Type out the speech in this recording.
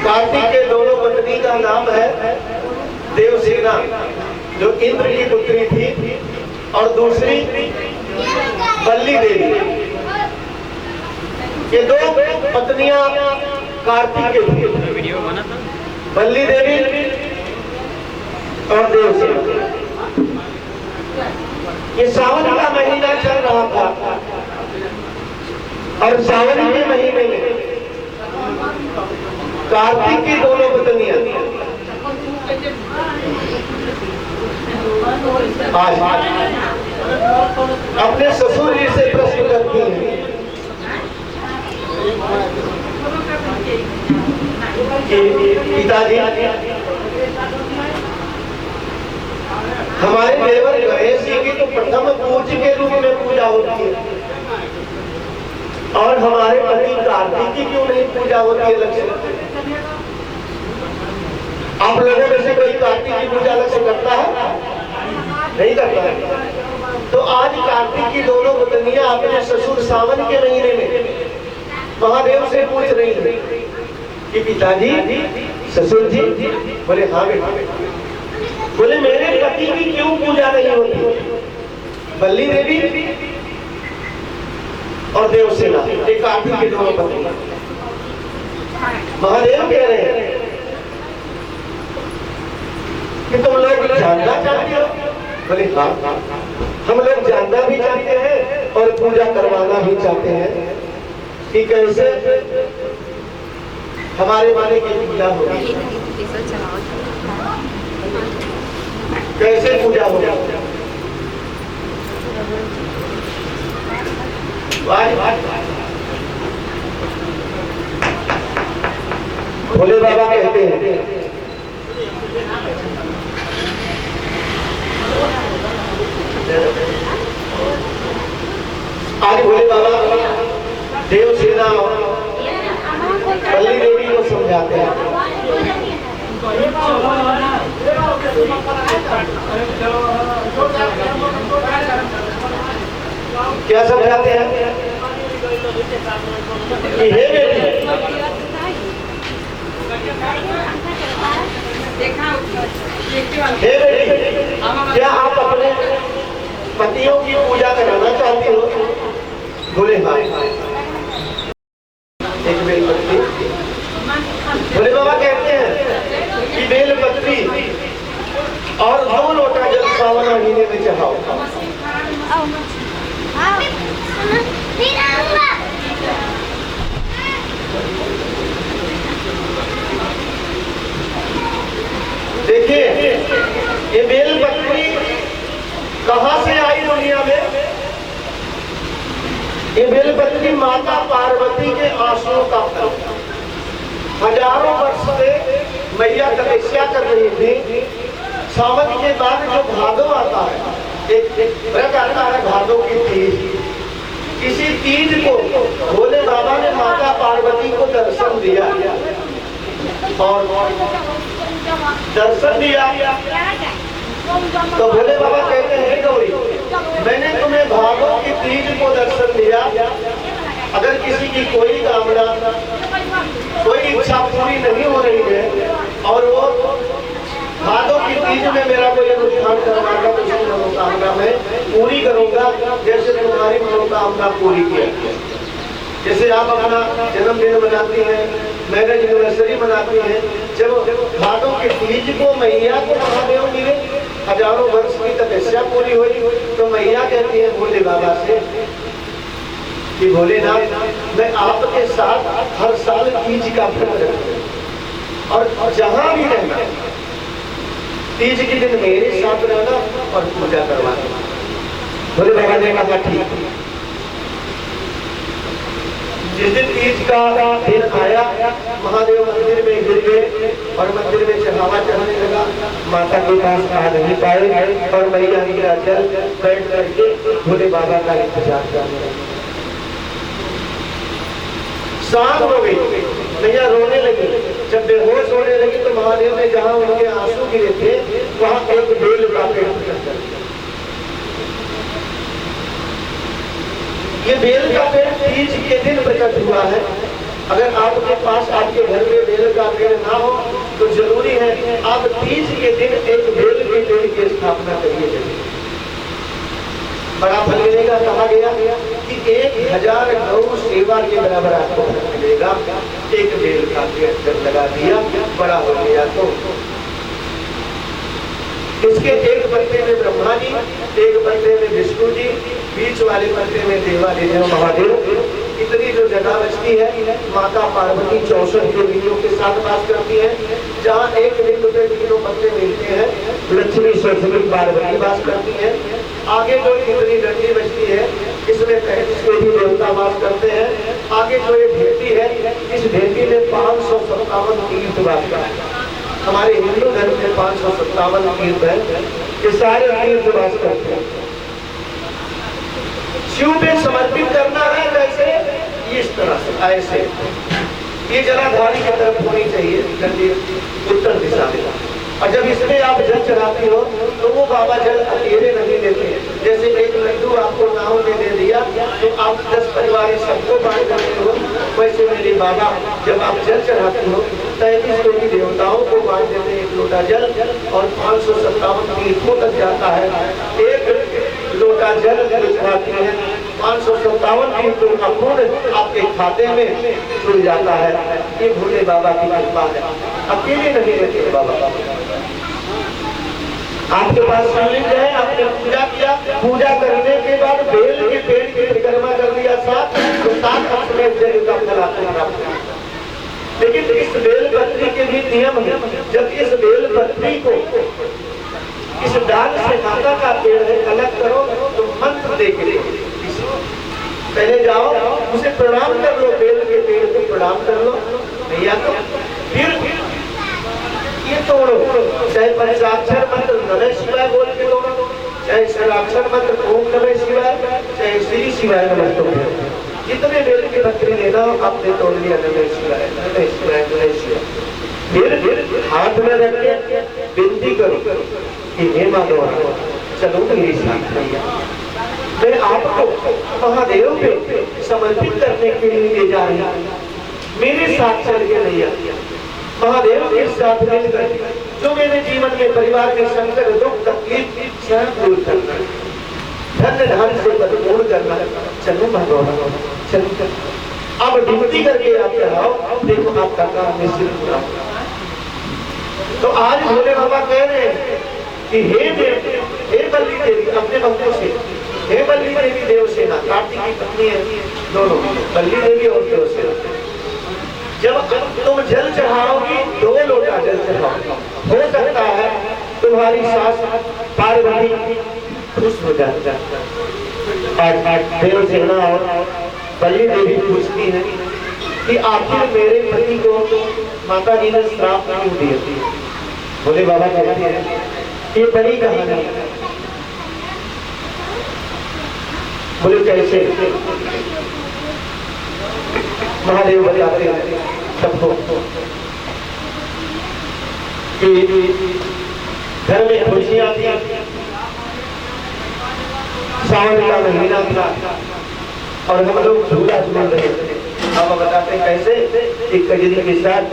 कार्तिक के दोनों पत्नी का नाम है देवसेना, जो इंद्र की पुत्री थी, और दूसरी बल्ली देवी। ये दो पत्नियां कार्तिक के थी, बल्ली देवी और देवसेना। ये सावन का महीना चल रहा था, और सावन के महीने में कार्तिक की दोनों पत्नियां आज अपने ससुर जी से प्रश्न करती हैं कि पिताजी, हमारे देवर गणेश जी की तो प्रथम पूज्य के रूप में पूजा होती है, और हमारे पति कार्तिक की क्यों नहीं पूजा होती है? लक्ष्य आप लोगों में से कोई कार्तिक की पूजा लक्ष्य करता है? नहीं करता है। तो आज कार्तिक की दोनों पत्नियां अपने ससुर सावन के महीने में महादेव से पूछ रही है कि पिताजी, ससुर जी। बोले हाँ बेटा। बोले मेरे पति की क्यों पूजा नहीं होती? बल्ली देवी और देवसेना, एक कार्तिक के दोनों पत्नी। महादेव कह रहे हैं कि तुम लोग जानना चाहते हो? बोले हाँ, हम लोग जानना भी चाहते हैं और पूजा करवाना भी चाहते हैं कि कैसे हमारे माने की पूजा होगी, कैसे पूजा होगी। भोले बाबा कहते हैं आज भोले बाबा देवसेना और बल्ली देवी को समझाते हैं। क्या समझाते हैं? कि हे बेटी, हे बेटी, क्या आप अपने पतियों की पूजा कराना चाहती हो? बोले हाँ। एक बेलपत्री। भोले बाबा कहते हैं कि बेलपत्री और 2 लोटा जल सावन महीने में चढ़ाओ। देखिए, ये बेलपत्री कहां से आई दुनिया में? ये बेलपत्री माता पार्वती के आंसुओं का फल। हजारों वर्ष से मैया तपस्या कर रही थी। सावन के बाद जो भादो आता है, एक व्रत आता है भादो की तीज। इसी तीज को भोले बाबा ने माता पार्वती को दर्शन दिया, और दर्शन दिया तो भोले बाबा कहते हैं गौरी, मैंने तुम्हें भादो की तीज को दर्शन दिया। अगर किसी की कोई कामना, कोई इच्छा पूरी नहीं हो रही है, और वो भादो की तीज में मेरा कोई अनुष्ठान करवाएगा, तो उसकी मनोकामना मैं पूरी करूंगा, जैसे तुम्हारी मनोकामना पूरी किया। जैसे आप अपना जन्मदिन मनाती हैं, मैरिज एनिवर्सरी मनाती हैं, जब भादों के तीज को मैया को महादेव मिले, हजारों वर्ष की तपस्या पूरी हुई, तो मैया कहती है भोले बाबा से कि भोलेनाथ, मैं आपके साथ हर साल तीज का व्रत रखूं, और जहां भी रहना तीज के दिन मेरे साथ रहना और पूजा करवाना। भोले बाबा ने कहा ठीक। जिस दिन तीज का दिन आया, महादेव मंदिर में गिर गए और मंदिर में चढ़ावा चढ़ने लगा। माता के पास आ नहीं पाए और मैया गिरा जल बैठ करके भोले बाबा का इंतजार करने लगी। शाम हो गई, मैया रोने लगी। जब बेहोश होने लगी तो महादेव ने जहां उनके आंसू गिरे थे वहां एक बेल का पेड़ प्रकट कर दिया। ये बेल का पेड़ तीज के दिन प्रकट हुआ है। अगर आपके पास आपके घर में बेल का पेड़ आप तीज के दिन एक बेल के पेड़ की स्थापना करिए। बड़ा फल मिलेगा। कहा गया कि 1000 गौ सेवा के बराबर आपको फल मिलेगा। एक बेल का पेड़ जब लगा दिया, बड़ा हो गया तो इसके एक पत्ते में ब्रह्मा जी, एक पत्ते में विष्णु जी, बीच वाले पत्ते में देवादिदेव महादेव। इतनी जो जगह बचती है, माता पार्वती 64 देवियों के साथ वास करती है। जहाँ एक लिंग पे तीनों पत्ते मिलते हैं, लक्ष्मी सरस्वती पार्वती वास करती है। आगे जो इतनी डंडी बचती है, इसमें 35 देवी देवता वास करते हैं। आगे जो ये ढेटी है, इस ढेटी में 557 तीर्थ वास करते हैं। हमारे हिंदू धर्म में 557 तीर्थ है, ये सारे तीर्थ वास करते हैं। शिव पे समर्पित करना है कैसे? इस तरह से, ऐसे ये जलाधारी की तरफ होनी चाहिए, गंदी उत्तर दिशा में। और जब इसमें आप जल चढ़ाते हो तो वो बाबा जल अकेले नहीं देते। जैसे एक लड्डू आपको नाव में दे दिया तो आप 10 परिवार सबको बांट देते हो, वैसे मेरे बाबा जब आप जल चढ़ाते हो 33 देवी देवताओं को बांट देते हैं एक लोटा जल, और 557 तीर्थों तक जाता है। एक लोटा जल चढ़ाती है, 557 तीर्थों का पुण्य आपके खाते में जुड़ जाता है। ये भोले बाबा की कृपा है, अकेले नहीं रहते बाबा। आपके पास शिवलिंग है, आपने पूजा किया, पूजा करने के बाद बेल के पेड़ की परिक्रमा कर दिया साथ, तो 7 अश्वमेध यज्ञ का फल आपको प्राप्त हुआ। लेकिन इस बेल पत्री के भी नियम है। जब इस बेल पत्री को इस डाल से माता का पेड़ है अलग करो तो मंत्र दे के पहले जाओ, उसे प्रणाम कर लो, बेल के पेड़ को प्रणाम कर लो भैया, तो फिर ये तोड़ो। चाहे पंचाक्षर मंत्र नमः शिवाय बोल के तोड़ो, चाहे षडाक्षर मंत्र ओम नमः शिवाय, चाहे श्री शिवाय नमः। जितने बेल की पत्री लेना आपने तोड़ लिया, नमः शिवाय नमः शिवाय नमः शिवाय। फिर हाथ में रख के विनती करो कि हे माधव चलो मेरी साथ भैया, मैं आपको महादेव पे समर्पित करने के लिए ले जा रही हूँ, मेरे साथ चल के नहीं आती। महादेव के साथ मिलकर जो मेरे जीवन में परिवार के संकट दुख तकलीफ स्वयं दूर करना, धन धान से परिपूर्ण करना। चलो भगवान चलो, अब विनती करके आप चढ़ाओ, देखो आपका काम निश्चित पूरा होगा। तो आज भोले बाबा कह रहे हैं कि हे देव, हे बल्ली देवी, अपने भक्तों से, हे बल्ली देवी देवसेना, कार्तिक की पत्नी है दोनों, बल्ली देवी और देवसेना। जब तुम जल चढ़ाओगी 2 लोटा जल चढ़ाओ, हो सकता है तुम्हारी सास पार्वती खुश हो जाए। देवसेना और बल्ली देवी पूछती है कि आखिर मेरे पति को माता जी ने श्राप क्यों दिया? बोले बाबा कहते हैं ये बड़ी कहानी है। बोले कैसे? महादेव बताते हैं सबको कि घर में खुशियां थी, सावन का महीना था और हम लोग झूला झूल रहे थे। बाबा बताते कैसे? एक कजरी के साथ